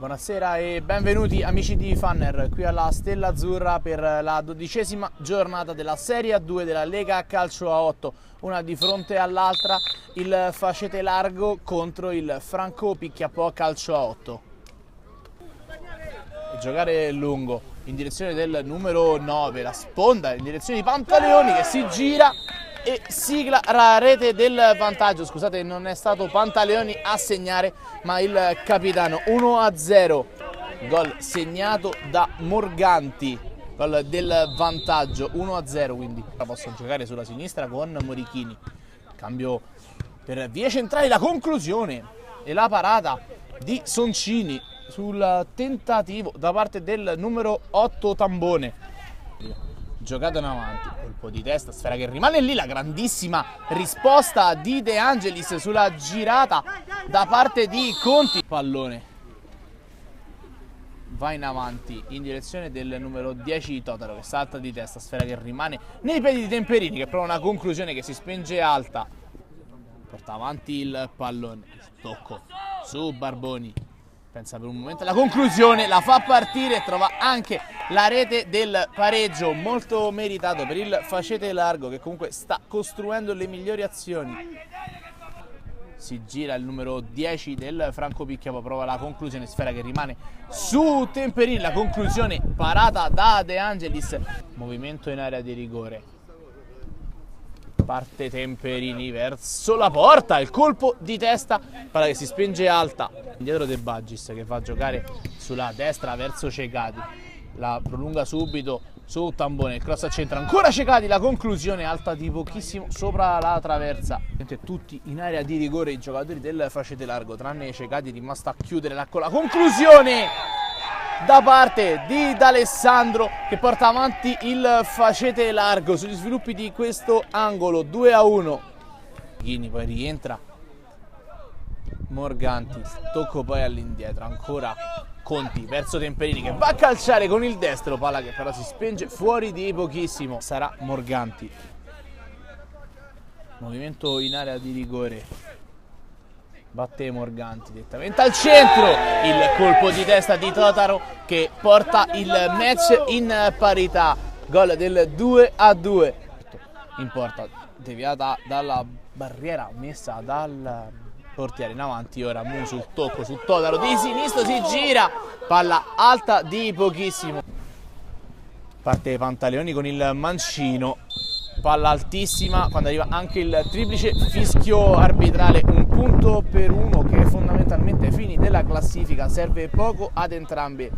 Buonasera e benvenuti amici di Fanner qui alla Stella Azzurra per la 12ª giornata della Serie A2 della Lega Calcio A8, una di fronte all'altra, il Facete Largo contro il Franco Picchiapò Calcio A8. E giocare lungo in direzione del numero 9, la sponda in direzione di Pantaleoni che si gira e sigla la rete del vantaggio. Scusate, non è stato Pantaleoni a segnare ma il capitano. 1-0, gol segnato da Morganti, gol del vantaggio, 1-0. Quindi possono giocare sulla sinistra con Morichini, cambio per vie centrali, la conclusione e la parata di Soncini sul tentativo da parte del numero 8 Tambone. Giocata in avanti, colpo di testa, sfera che rimane lì, la grandissima risposta di De Angelis sulla girata da parte di Conti. Pallone va in avanti in direzione del numero 10 Totaro che salta di testa, sfera che rimane nei piedi di Temperini che prova una conclusione che si spinge alta, porta avanti il pallone, tocco su Barboni, pensa per un momento alla conclusione, la fa partire e trova anche la rete del pareggio, molto meritato per il Facete Largo che comunque sta costruendo le migliori azioni. Si gira il numero 10 del Franco Picchiapò, prova la conclusione, sfera che rimane su Temperini, la conclusione parata da De Angelis, movimento in area di rigore. Parte Temperini verso la porta, il colpo di testa, palla che si spinge alta, indietro De Baggis che va a giocare sulla destra verso Cecati, la prolunga subito su Tambone, il cross a centro, ancora Cecati, la conclusione alta di pochissimo sopra la traversa. Tutti in area di rigore i giocatori del Facete Largo, tranne Cecati rimasto a chiudere con la conclusione da parte di D'Alessandro che porta avanti il Facete Largo sugli sviluppi di questo angolo. 2-1. Ghini poi rientra Morganti, tocco poi all'indietro, ancora Conti verso Temperini che va a calciare con il destro, palla che però si spinge fuori di pochissimo. Sarà Morganti, movimento in area di rigore, batte Morganti direttamente al centro, il colpo di testa di Totaro che porta il match in parità, gol del 2-2. In porta, deviata dalla barriera messa dal portiere in avanti, ora Musu, il tocco su Totaro di sinistro, si gira, palla alta di pochissimo, parte Pantaleoni con il mancino, palla altissima quando arriva anche il triplice fischio arbitrale. 1-1 che fondamentalmente ai fini della classifica serve poco ad entrambe